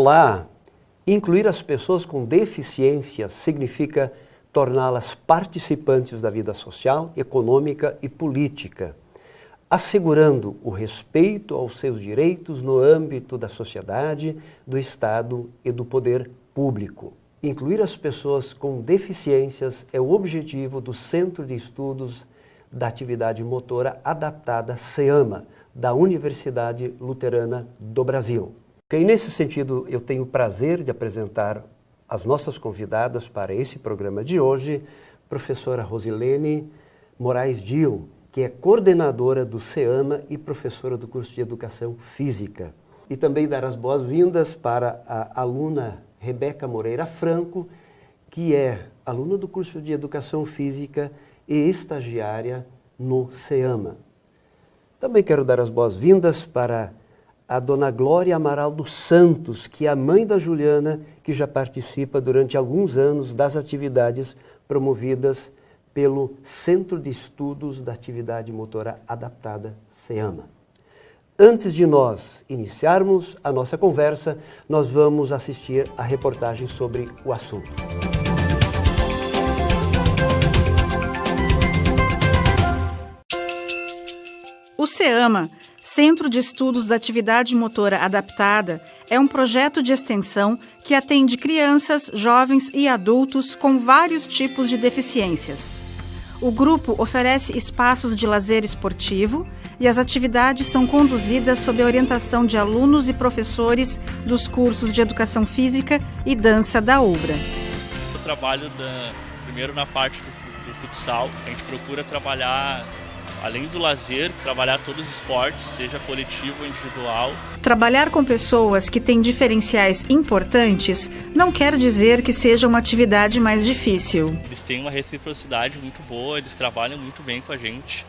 Olá! Incluir as pessoas com deficiência significa torná-las participantes da vida social, econômica e política, assegurando o respeito aos seus direitos no âmbito da sociedade, do Estado e do poder público. Incluir as pessoas com deficiências é o objetivo do Centro de Estudos da Atividade Motora Adaptada, CEAMA, da Universidade Luterana do Brasil. E nesse sentido, eu tenho o prazer de apresentar as nossas convidadas para esse programa de hoje, professora Rosilene Moraes Dil, que é coordenadora do CEAMA e professora do curso de Educação Física. E também dar as boas-vindas para a aluna Rebeca Moreira Franco, que é aluna do curso de Educação Física e estagiária no CEAMA. Também quero dar as boas-vindas para a dona Glória Amaral dos Santos, que é a mãe da Juliana, que já participa durante alguns anos das atividades promovidas pelo Centro de Estudos da Atividade Motora Adaptada, CEAMA. Antes de nós iniciarmos a nossa conversa, nós vamos assistir a reportagem sobre o assunto. O CEAMA, Centro de Estudos da Atividade Motora Adaptada, é um projeto de extensão que atende crianças, jovens e adultos com vários tipos de deficiências. O grupo oferece espaços de lazer esportivo e as atividades são conduzidas sob a orientação de alunos e professores dos cursos de Educação Física e Dança da UBRA. Eu trabalho primeiro na parte do futsal. A gente procura trabalhar, além do lazer, trabalhar todos os esportes, seja coletivo ou individual. Trabalhar com pessoas que têm diferenciais importantes não quer dizer que seja uma atividade mais difícil. Eles têm uma reciprocidade muito boa, eles trabalham muito bem com a gente.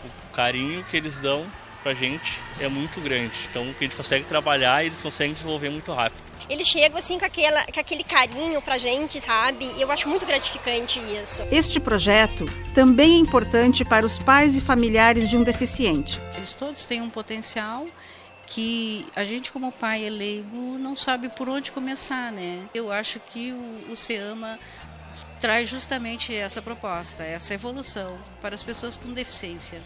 O carinho que eles dão pra gente é muito grande. Então, o que a gente consegue trabalhar, eles conseguem desenvolver muito rápido. Eles chegam assim com aquele carinho pra gente, sabe? Eu acho muito gratificante isso. Este projeto também é importante para os pais e familiares de um deficiente. Eles todos têm um potencial que a gente, como pai leigo, não sabe por onde começar, né? Eu acho que o CEAMA traz justamente essa proposta, essa evolução para as pessoas com deficiência.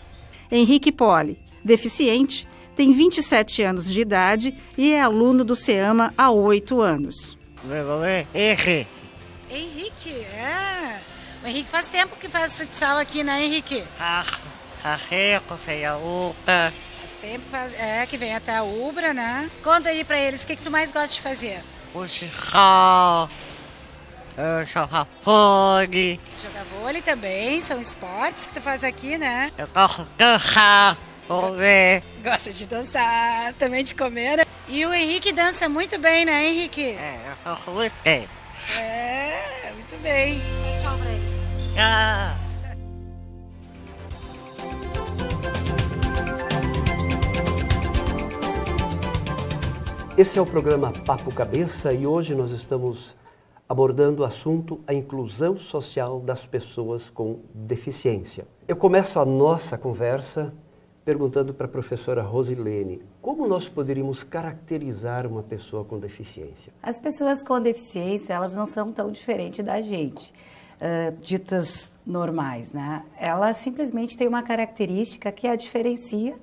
Henrique Poli, deficiente, tem 27 anos de idade e é aluno do CEAMA há 8 anos. Meu nome é Henrique. Henrique, O Henrique faz tempo que faz futsal aqui, né, Henrique? Rico, sem a UPA. Faz tempo que vem até a UBRA, né? Conta aí pra eles, o que tu mais gosta de fazer? Futebol, jogar vôlei. Jogar vôlei também, são esportes que tu faz aqui, né? Eu gosto de dançar, comer. Gosta de dançar, também de comer, né? E o Henrique dança muito bem, né, Henrique? Eu gosto muito bem. Muito bem. Tchau pra eles. Esse é o programa Papo Cabeça e hoje nós estamos abordando o assunto a inclusão social das pessoas com deficiência. Eu começo a nossa conversa perguntando para a professora Rosilene, como nós poderíamos caracterizar uma pessoa com deficiência? As pessoas com deficiência, elas não são tão diferentes da gente, ditas normais, né? Ela simplesmente tem uma característica que a diferencia,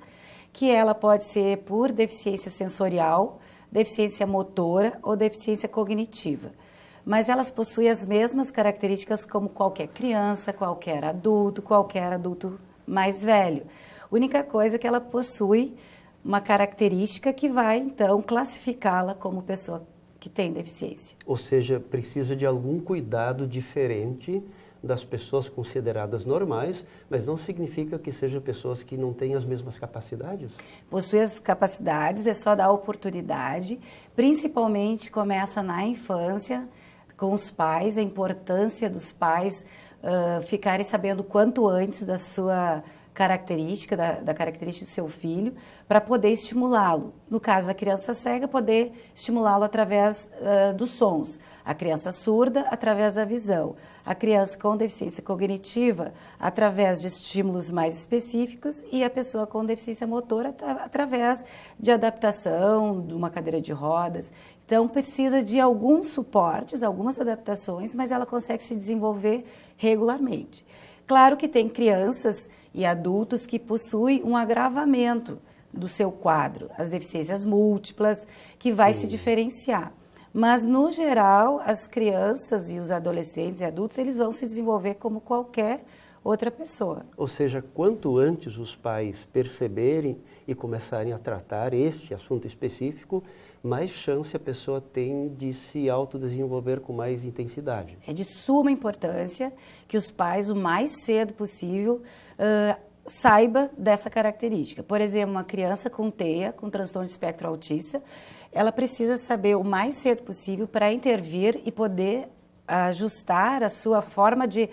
que ela pode ser por deficiência sensorial, deficiência motora ou deficiência cognitiva. Mas elas possuem as mesmas características como qualquer criança, qualquer adulto mais velho. A única coisa é que ela possui uma característica que vai, então, classificá-la como pessoa que tem deficiência. Ou seja, precisa de algum cuidado diferente das pessoas consideradas normais, mas não significa que sejam pessoas que não têm as mesmas capacidades? Possui as capacidades, é só dar oportunidade, principalmente começa na infância, com os pais, a importância dos pais ficarem sabendo quanto antes da sua característica, da característica do seu filho, para poder estimulá-lo. No caso da criança cega, poder estimulá-lo através dos sons. A criança surda, através da visão. A criança com deficiência cognitiva, através de estímulos mais específicos, e a pessoa com deficiência motora, através de adaptação, de uma cadeira de rodas. Então, precisa de alguns suportes, algumas adaptações, mas ela consegue se desenvolver regularmente. Claro que tem crianças e adultos que possuem um agravamento do seu quadro, as deficiências múltiplas, que vai se diferenciar. Mas, no geral, as crianças e os adolescentes e adultos, eles vão se desenvolver como qualquer outra pessoa. Ou seja, quanto antes os pais perceberem e começarem a tratar este assunto específico, mais chance a pessoa tem de se autodesenvolver com mais intensidade. É de suma importância que os pais, o mais cedo possível, saiba dessa característica. Por exemplo, uma criança com TEA, com transtorno de espectro autista, ela precisa saber o mais cedo possível para intervir e poder ajustar a sua forma de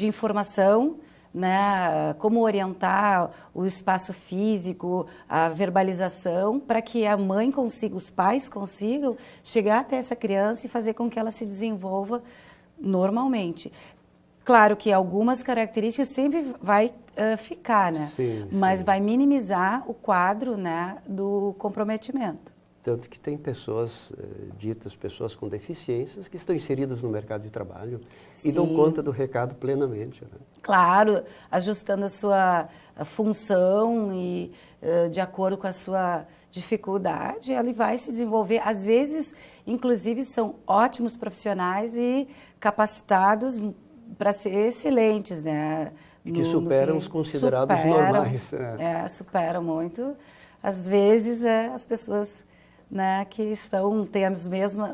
informação, né, como orientar o espaço físico, a verbalização, para que a mãe consiga, os pais consigam chegar até essa criança e fazer com que ela se desenvolva normalmente. Claro que algumas características sempre vai ficar, né? Sim, mas sim. vai minimizar o quadro, né, do comprometimento. Tanto que tem pessoas, ditas pessoas com deficiências, que estão inseridas no mercado de trabalho e dão conta do recado plenamente. Né? Claro, ajustando a sua função e de acordo com a sua dificuldade, ele vai se desenvolver. Às vezes, inclusive, são ótimos profissionais e capacitados para ser excelentes, né? Que superam os considerados normais. Superam muito. Às vezes, as pessoas, né, que têm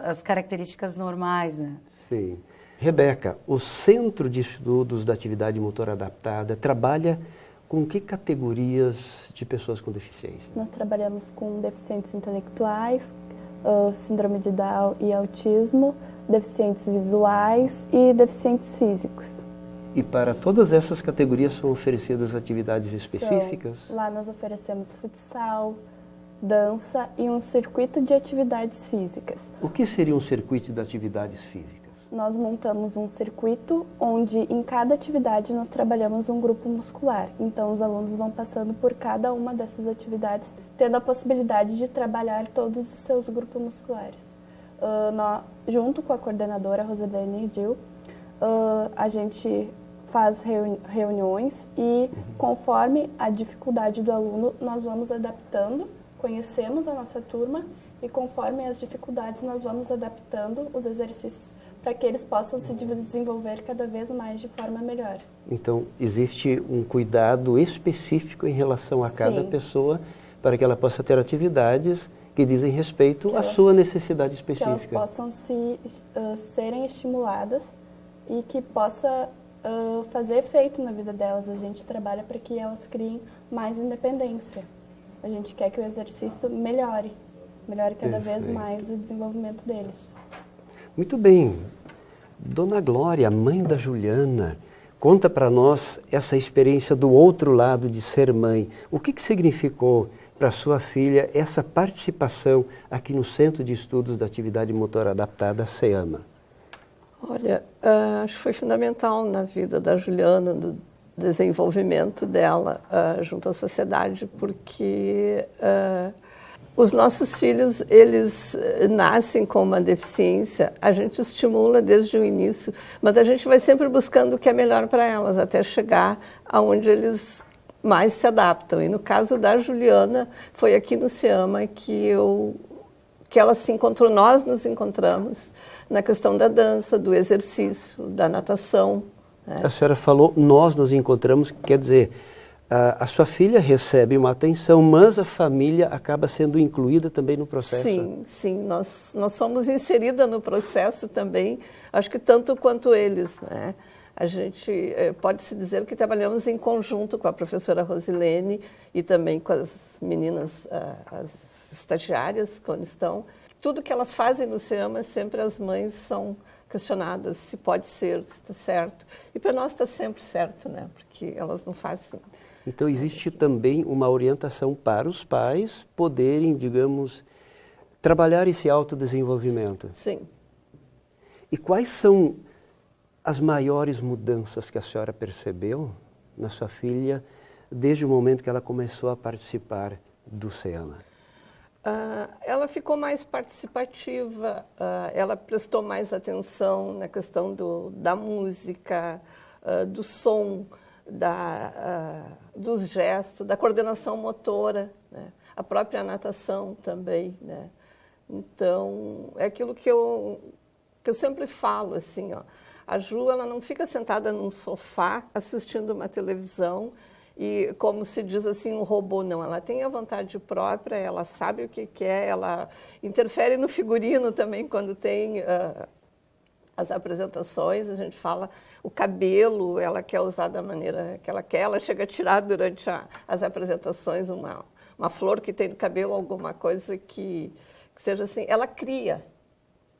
as características normais, né? Sim. Rebeca, o Centro de Estudos da Atividade Motora Adaptada trabalha com que categorias de pessoas com deficiência? Nós trabalhamos com deficientes intelectuais, síndrome de Down e autismo, deficientes visuais e deficientes físicos. E para todas essas categorias são oferecidas atividades específicas? Lá nós oferecemos futsal, dança e um circuito de atividades físicas. O que seria um circuito de atividades físicas? Nós montamos um circuito onde em cada atividade nós trabalhamos um grupo muscular. Então os alunos vão passando por cada uma dessas atividades, tendo a possibilidade de trabalhar todos os seus grupos musculares. Junto com a coordenadora Rosilene Gil, a gente faz reuniões e conforme a dificuldade do aluno nós vamos adaptando, conhecemos a nossa turma e conforme as dificuldades nós vamos adaptando os exercícios para que eles possam se desenvolver cada vez mais de forma melhor. Então, existe um cuidado específico em relação a cada pessoa para que ela possa ter atividades que dizem respeito à sua necessidade específica. Que elas possam serem estimuladas e que possa fazer efeito na vida delas. A gente trabalha para que elas criem mais independência. A gente quer que o exercício melhore cada vez mais o desenvolvimento deles. Muito bem. Dona Glória, mãe da Juliana, conta para nós essa experiência do outro lado de ser mãe. O que significou para sua filha essa participação aqui no Centro de Estudos da Atividade Motora Adaptada, CEAMA? Olha, acho que foi fundamental na vida da Juliana, do desenvolvimento dela junto à sociedade, porque os nossos filhos, eles nascem com uma deficiência, a gente estimula desde o início, mas a gente vai sempre buscando o que é melhor para elas, até chegar aonde eles mais se adaptam. E no caso da Juliana, foi aqui no CEAMA que ela se encontrou, nós nos encontramos na questão da dança, do exercício, da natação. Né? A senhora falou, nós nos encontramos, quer dizer, a sua filha recebe uma atenção, mas a família acaba sendo incluída também no processo? Sim, nós somos inseridas no processo também, acho que tanto quanto eles, né? A gente pode-se dizer que trabalhamos em conjunto com a professora Rosilene e também com as meninas, as estagiárias, quando estão. Tudo que elas fazem no CEAMA, sempre as mães são questionadas se pode ser, se está certo. E para nós está sempre certo, né? Porque elas não fazem Então, existe também uma orientação para os pais poderem, digamos, trabalhar esse autodesenvolvimento. Sim. E quais são as maiores mudanças que a senhora percebeu na sua filha desde o momento que ela começou a participar do SEAMA? Ela ficou mais participativa, ela prestou mais atenção na questão da música, do som, dos gestos, da coordenação motora, né? A própria natação também, né? Então, é aquilo que eu sempre falo, assim, ó, a Ju, ela não fica sentada num sofá assistindo uma televisão e, como se diz assim, um robô, não. Ela tem a vontade própria, ela sabe o que quer, ela interfere no figurino também quando tem as apresentações, a gente fala, o cabelo, ela quer usar da maneira que ela quer, ela chega a tirar durante as apresentações uma flor que tem no cabelo, alguma coisa que seja assim, ela cria.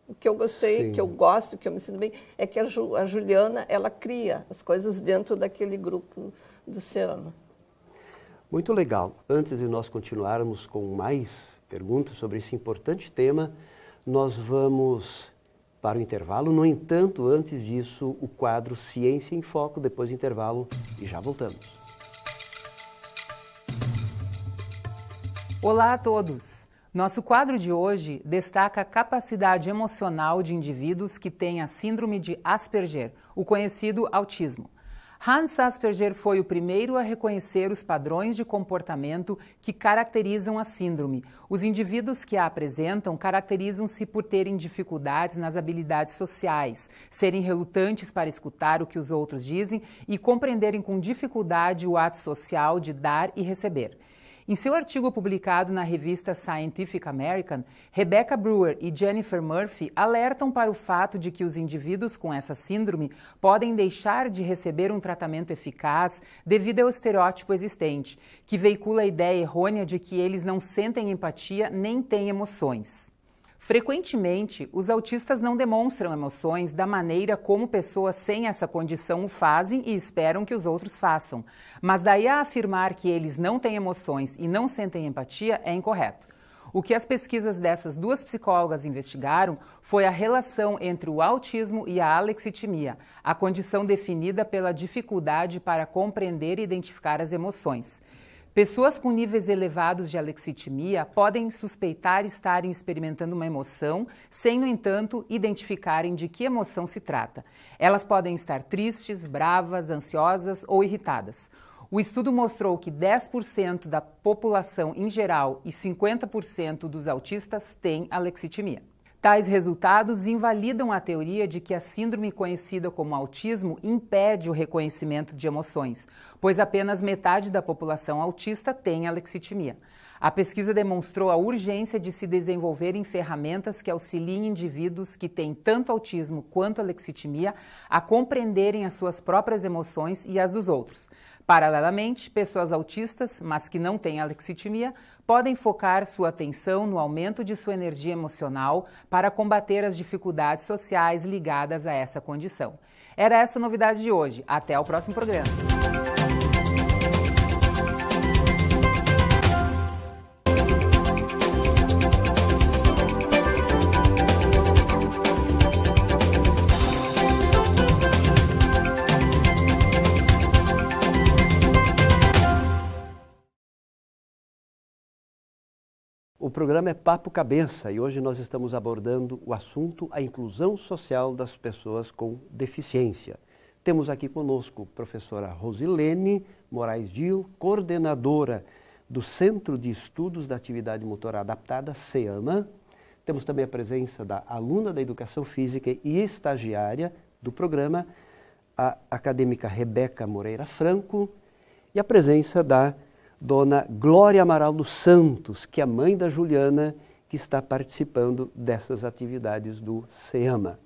O que eu gostei, Sim. que eu gosto, que eu me sinto bem, é que a Juliana, ela cria as coisas dentro daquele grupo do SEAMA. Muito legal. Antes de nós continuarmos com mais perguntas sobre esse importante tema, nós vamos para o intervalo. No entanto, antes disso, o quadro Ciência em Foco, depois do intervalo, e já voltamos. Olá a todos! Nosso quadro de hoje destaca a capacidade emocional de indivíduos que têm a síndrome de Asperger, o conhecido autismo. Hans Asperger foi o primeiro a reconhecer os padrões de comportamento que caracterizam a síndrome. Os indivíduos que a apresentam caracterizam-se por terem dificuldades nas habilidades sociais, serem relutantes para escutar o que os outros dizem e compreenderem com dificuldade o ato social de dar e receber. Em seu artigo publicado na revista Scientific American, Rebecca Brewer e Jennifer Murphy alertam para o fato de que os indivíduos com essa síndrome podem deixar de receber um tratamento eficaz devido ao estereótipo existente, que veicula a ideia errônea de que eles não sentem empatia nem têm emoções. Frequentemente, os autistas não demonstram emoções da maneira como pessoas sem essa condição o fazem e esperam que os outros façam. Mas daí a afirmar que eles não têm emoções e não sentem empatia é incorreto. O que as pesquisas dessas duas psicólogas investigaram foi a relação entre o autismo e a alexitimia, a condição definida pela dificuldade para compreender e identificar as emoções. Pessoas com níveis elevados de alexitimia podem suspeitar estarem experimentando uma emoção, sem, no entanto, identificarem de que emoção se trata. Elas podem estar tristes, bravas, ansiosas ou irritadas. O estudo mostrou que 10% da população em geral e 50% dos autistas têm alexitimia. Tais resultados invalidam a teoria de que a síndrome conhecida como autismo impede o reconhecimento de emoções, pois apenas metade da população autista tem alexitimia. A pesquisa demonstrou a urgência de se desenvolverem ferramentas que auxiliem indivíduos que têm tanto autismo quanto alexitimia a compreenderem as suas próprias emoções e as dos outros. Paralelamente, pessoas autistas, mas que não têm alexitimia, podem focar sua atenção no aumento de sua energia emocional para combater as dificuldades sociais ligadas a essa condição. Era essa a novidade de hoje. Até o próximo programa. O programa é Papo Cabeça e hoje nós estamos abordando o assunto a inclusão social das pessoas com deficiência. Temos aqui conosco a professora Rosilene Moraes Gil, coordenadora do Centro de Estudos da Atividade Motora Adaptada, SEAMA. Temos também a presença da aluna da Educação Física e estagiária do programa, a acadêmica Rebeca Moreira Franco, e a presença da Dona Glória Amaral dos Santos, que é a mãe da Juliana, que está participando dessas atividades do SEAMA.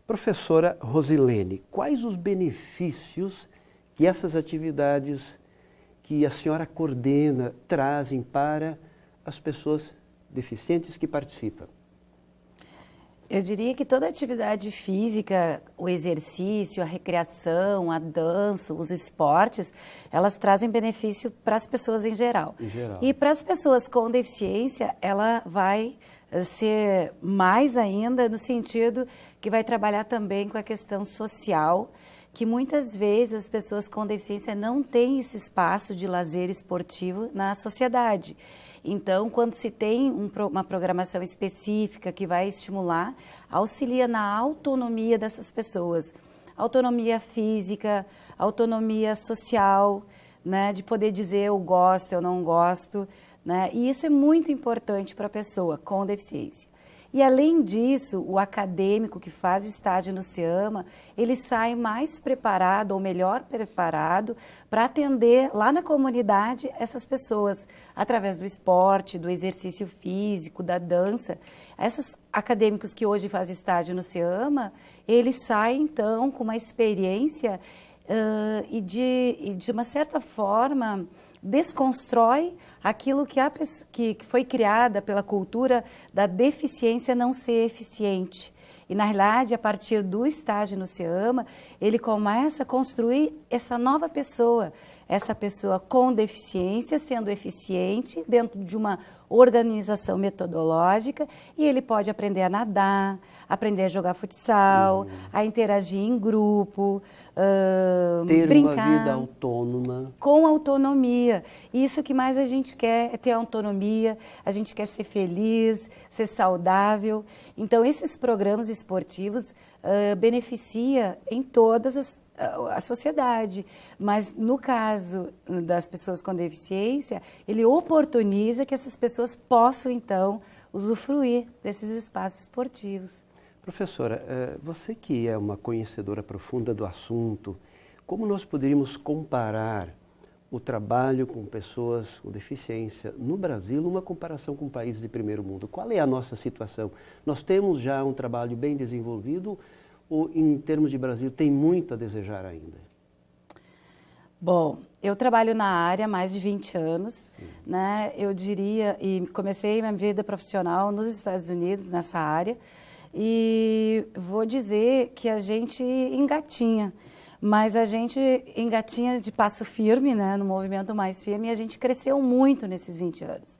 Professora Rosilene, quais os benefícios que essas atividades que a senhora coordena trazem para as pessoas deficientes que participam? Eu diria que toda atividade física, o exercício, a recreação, a dança, os esportes, elas trazem benefício para as pessoas em geral. E para as pessoas com deficiência, ela vai ser mais ainda no sentido que vai trabalhar também com a questão social, que muitas vezes as pessoas com deficiência não têm esse espaço de lazer esportivo na sociedade. Então, quando se tem uma programação específica que vai estimular, auxilia na autonomia dessas pessoas. Autonomia física, autonomia social, né, de poder dizer eu gosto, eu não gosto, né, e isso é muito importante para a pessoa com deficiência. E, além disso, o acadêmico que faz estágio no SEAMA, ele sai mais preparado, ou melhor preparado, para atender lá na comunidade essas pessoas, através do esporte, do exercício físico, da dança. Esses acadêmicos que hoje fazem estágio no SEAMA, eles saem, então, com uma experiência e de uma certa forma, desconstrói aquilo que foi criada pela cultura da deficiência não ser eficiente. E, na realidade, a partir do estágio no SEAMA, ele começa a construir essa nova pessoa, essa pessoa com deficiência, sendo eficiente dentro de uma organização metodológica, e ele pode aprender a nadar, aprender a jogar futsal, a interagir em grupo, ter brincar. Uma vida autônoma. Com autonomia. Isso que mais a gente quer é ter autonomia, a gente quer ser feliz, ser saudável. Então, esses programas esportivos beneficiam em todas a sociedade, mas no caso das pessoas com deficiência, ele oportuniza que essas pessoas possam, então, usufruir desses espaços esportivos. Professora, você que é uma conhecedora profunda do assunto, como nós poderíamos comparar o trabalho com pessoas com deficiência no Brasil numa comparação com países de primeiro mundo? Qual é a nossa situação? Nós temos já um trabalho bem desenvolvido ou, em termos de Brasil, tem muito a desejar ainda? Bom, eu trabalho na área há mais de 20 anos, né? Eu diria, e comecei minha vida profissional nos Estados Unidos, nessa área, e vou dizer que a gente engatinha, mas a gente engatinha de passo firme, né? No movimento mais firme, e a gente cresceu muito nesses 20 anos.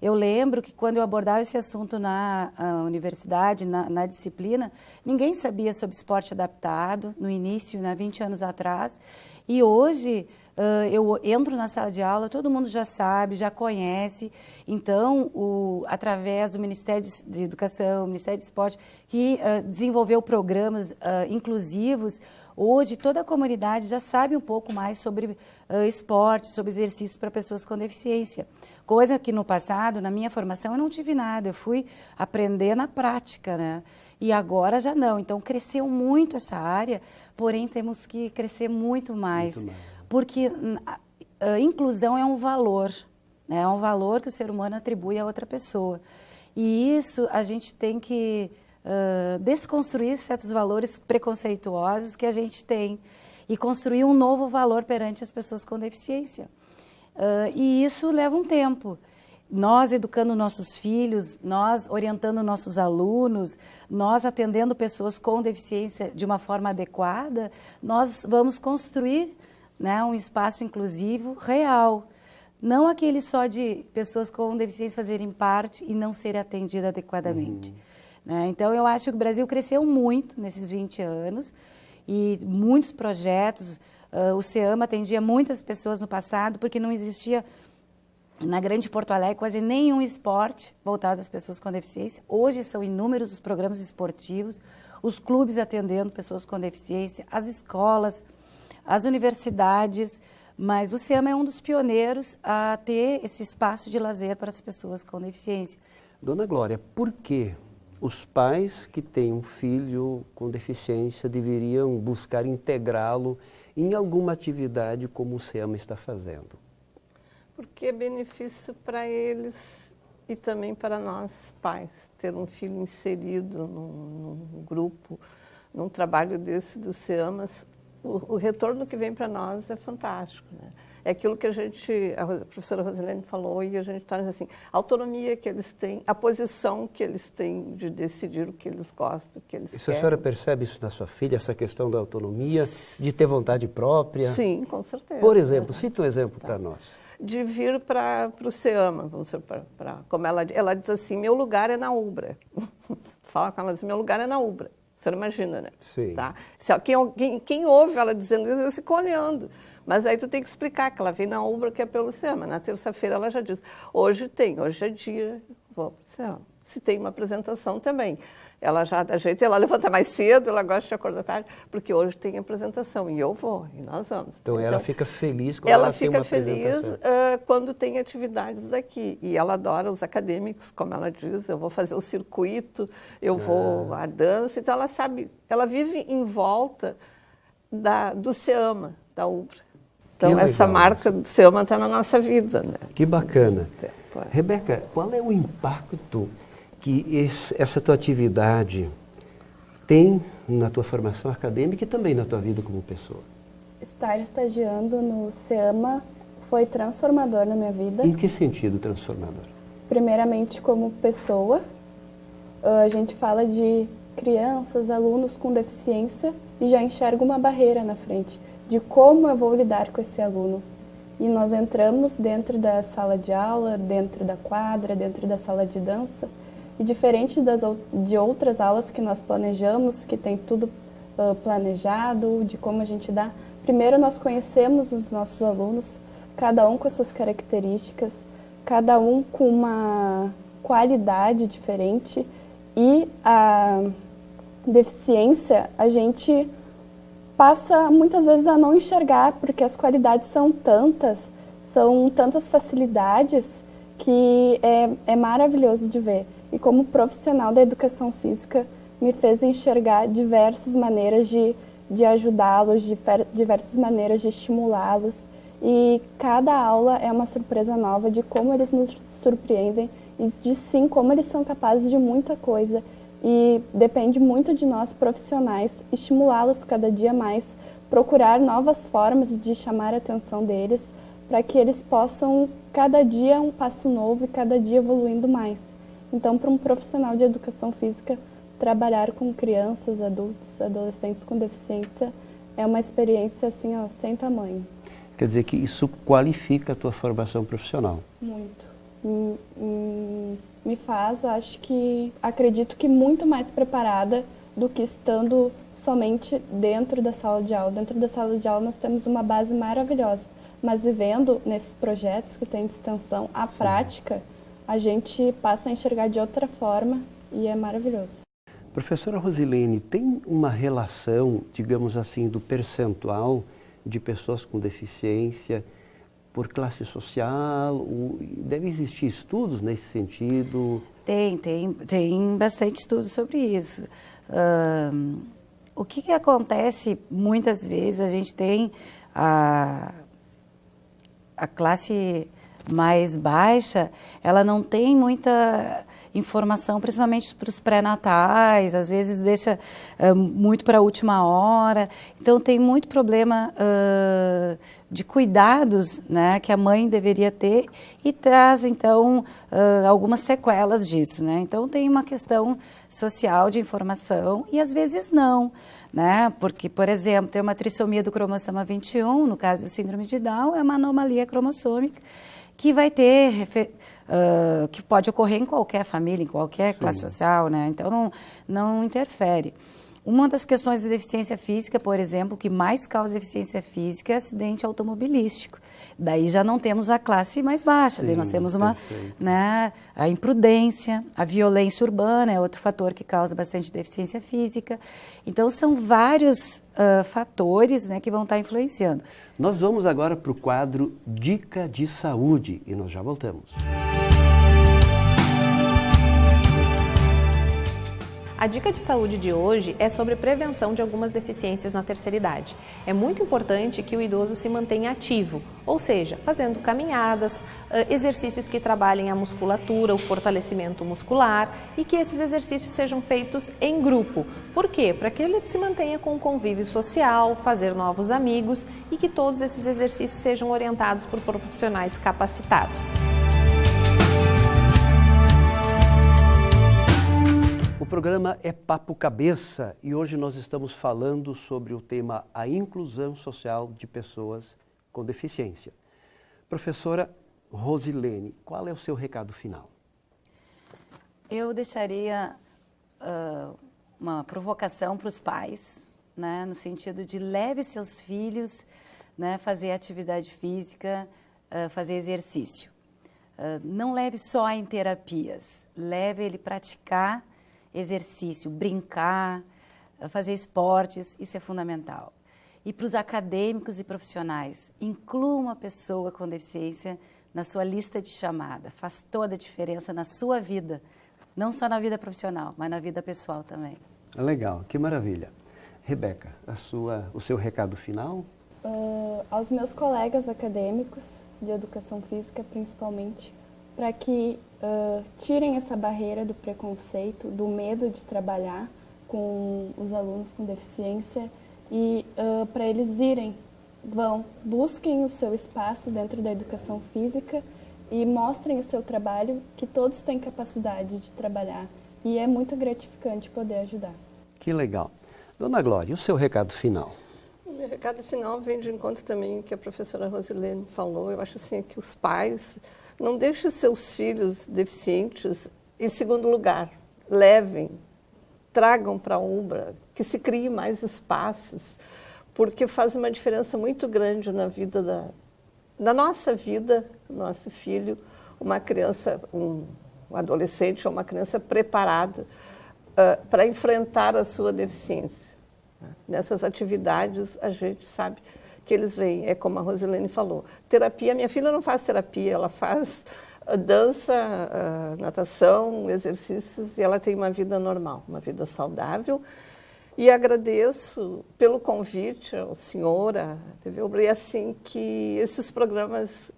Eu lembro que quando eu abordava esse assunto na universidade, na disciplina, ninguém sabia sobre esporte adaptado, no início, 20 anos atrás. E hoje, eu entro na sala de aula, todo mundo já sabe, já conhece. Então, através do Ministério de Educação, Ministério de Esporte, que desenvolveu programas inclusivos, hoje toda a comunidade já sabe um pouco mais sobre esporte, sobre exercícios para pessoas com deficiência. Coisa que no passado, na minha formação, eu não tive nada, eu fui aprender na prática, né? E agora já não. Então, cresceu muito essa área, porém temos que crescer muito mais. Porque inclusão é um valor, né? É um valor que o ser humano atribui a outra pessoa. E isso a gente tem que desconstruir certos valores preconceituosos que a gente tem e construir um novo valor perante as pessoas com deficiência. E isso leva um tempo. Nós educando nossos filhos, nós orientando nossos alunos, nós atendendo pessoas com deficiência de uma forma adequada, nós vamos construir, né, um espaço inclusivo real. Não aquele só de pessoas com deficiência fazerem parte e não serem atendidas adequadamente. Né? Então, eu acho que o Brasil cresceu muito nesses 20 anos e muitos projetos. O SEAMA atendia muitas pessoas no passado porque não existia na Grande Porto Alegre quase nenhum esporte voltado às pessoas com deficiência. Hoje são inúmeros os programas esportivos, os clubes atendendo pessoas com deficiência, as escolas, as universidades, mas o SEAMA é um dos pioneiros a ter esse espaço de lazer para as pessoas com deficiência. Dona Glória, por que os pais que têm um filho com deficiência deveriam buscar integrá-lo em alguma atividade como o SEAMA está fazendo? Porque é benefício para eles e também para nós, pais, ter um filho inserido num grupo, num trabalho desse do SEAMA. O retorno que vem para nós é fantástico, né? é aquilo que a professora Rosilene falou, e a gente está dizendo assim, a autonomia que eles têm, a posição que eles têm de decidir o que eles gostam, o que eles querem. A senhora percebe isso na sua filha, essa questão da autonomia, de ter vontade própria? Sim, com certeza. Por exemplo, cita um exemplo para nós. De vir para o SEAMA, vamos dizer, como ela diz assim, meu lugar é na UBRA. Fala com ela, diz, meu lugar é na UBRA. Você não imagina, né? Sim. Tá? Quem ouve ela dizendo isso, fica olhando. Mas aí tu tem que explicar que ela vem na UBRA, que é pelo SEAMA. Na terça-feira ela já diz, hoje é dia, vou para o SEAMA. Se tem uma apresentação também. Ela já dá jeito, ela levanta mais cedo, ela gosta de acordar tarde, porque hoje tem apresentação, e eu vou, e nós vamos. Então ela fica feliz quando ela tem uma apresentação. Ela fica feliz quando tem atividades daqui, e ela adora os acadêmicos, como ela diz, eu vou fazer o circuito, eu vou à dança, então ela sabe, ela vive em volta do SEAMA, da UBRA. Então essa marca do SEAMA está na nossa vida, né? Que bacana. Rebeca, qual é o impacto que essa tua atividade tem na tua formação acadêmica e também na tua vida como pessoa? Estar estagiando no SEAMA foi transformador na minha vida. Em que sentido transformador? Primeiramente como pessoa. A gente fala de crianças, alunos com deficiência e já enxerga uma barreira na frente de como eu vou lidar com esse aluno. E nós entramos dentro da sala de aula, dentro da quadra, dentro da sala de dança. E diferente de outras aulas que nós planejamos, que tem tudo planejado, de como a gente dá, primeiro nós conhecemos os nossos alunos, cada um com as suas características, cada um com uma qualidade diferente, e a deficiência a gente passa muitas vezes a não enxergar, porque as qualidades são tantas facilidades que é maravilhoso de ver. E como profissional da educação física, me fez enxergar diversas maneiras de ajudá-los, diversas maneiras de estimulá-los. E cada aula é uma surpresa nova de como eles nos surpreendem e de sim como eles são capazes de muita coisa. E depende muito de nós profissionais estimulá-los cada dia mais, procurar novas formas de chamar a atenção deles, para que eles possam cada dia um passo novo e cada dia evoluindo mais. Então, para um profissional de educação física, trabalhar com crianças, adultos, adolescentes com deficiência é uma experiência assim, sem tamanho. Quer dizer que isso qualifica a tua formação profissional? Muito. Me faz, acredito que muito mais preparada do que estando somente dentro da sala de aula. Dentro da sala de aula nós temos uma base maravilhosa, mas vivendo nesses projetos que tem de extensão, a prática, a gente passa a enxergar de outra forma e é maravilhoso. Professora Rosilene, tem uma relação, digamos assim, do percentual de pessoas com deficiência por classe social? Deve existir estudos nesse sentido? Tem bastante estudos sobre isso. O que acontece muitas vezes, a gente tem a classe mais baixa, ela não tem muita informação, principalmente para os pré-natais, às vezes deixa muito para a última hora. Então, tem muito problema de cuidados, né, que a mãe deveria ter e traz, então, algumas sequelas disso, né? Então, tem uma questão social de informação e, às vezes, não, né? Porque, por exemplo, tem uma trissomia do cromossoma 21, no caso do síndrome de Down, é uma anomalia cromossômica, que vai ter, que pode ocorrer em qualquer família, em qualquer classe social, né? Então não interfere. Uma das questões da deficiência física, por exemplo, que mais causa deficiência física é acidente automobilístico. Daí já não temos a classe mais baixa, daí nós temos a imprudência, a violência urbana é outro fator que causa bastante deficiência física. Então são vários fatores, né, que vão estar influenciando. Nós vamos agora para o quadro Dica de Saúde e nós já voltamos. A A dica de saúde de hoje é sobre prevenção de algumas deficiências na terceira idade. É muito importante que o idoso se mantenha ativo, ou seja, fazendo caminhadas, exercícios que trabalhem a musculatura, o fortalecimento muscular e que esses exercícios sejam feitos em grupo. Por quê? Para que ele se mantenha com o convívio social, fazer novos amigos e que todos esses exercícios sejam orientados por profissionais capacitados. O programa é Papo Cabeça e hoje nós estamos falando sobre o tema a inclusão social de pessoas com deficiência. Professora Rosilene, qual é o seu recado final? Eu deixaria uma provocação para os pais, né, no sentido de leve seus filhos, né, fazer atividade física, fazer exercício. Não leve só em terapias, leve ele praticar exercício, brincar, fazer esportes, isso é fundamental. E para os acadêmicos e profissionais, inclua uma pessoa com deficiência na sua lista de chamada. Faz toda a diferença na sua vida, não só na vida profissional, mas na vida pessoal também. Legal, que maravilha. Rebeca, o seu recado final? Aos meus colegas acadêmicos de educação física, principalmente, para que tirem essa barreira do preconceito, do medo de trabalhar com os alunos com deficiência e para eles busquem o seu espaço dentro da educação física e mostrem o seu trabalho, que todos têm capacidade de trabalhar e é muito gratificante poder ajudar. Que legal. Dona Glória, o seu recado final? O meu recado final vem de encontro também que a professora Rosilene falou. Eu acho assim que os pais não deixem seus filhos deficientes em segundo lugar. Levem, tragam para a Umbra, que se crie mais espaços, porque faz uma diferença muito grande na vida na nossa vida, nosso filho, uma criança, um adolescente ou uma criança preparada para enfrentar a sua deficiência. Nessas atividades a gente sabe que eles vêm, é como a Rosilene falou, terapia, minha filha não faz terapia, ela faz dança, natação, exercícios e ela tem uma vida normal, uma vida saudável. E agradeço pelo convite ao senhor, à TV Umbra, e assim que esses programas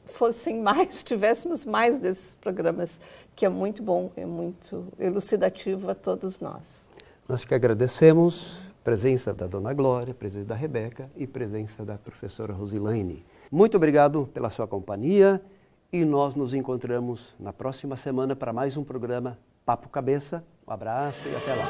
fossem mais, tivéssemos mais desses programas, que é muito bom, é muito elucidativo a todos nós. Nós que agradecemos a presença da Dona Glória, a presença da Rebeca e a presença da professora Rosilene. Muito obrigado pela sua companhia e nós nos encontramos na próxima semana para mais um programa Papo Cabeça. Um abraço e até lá.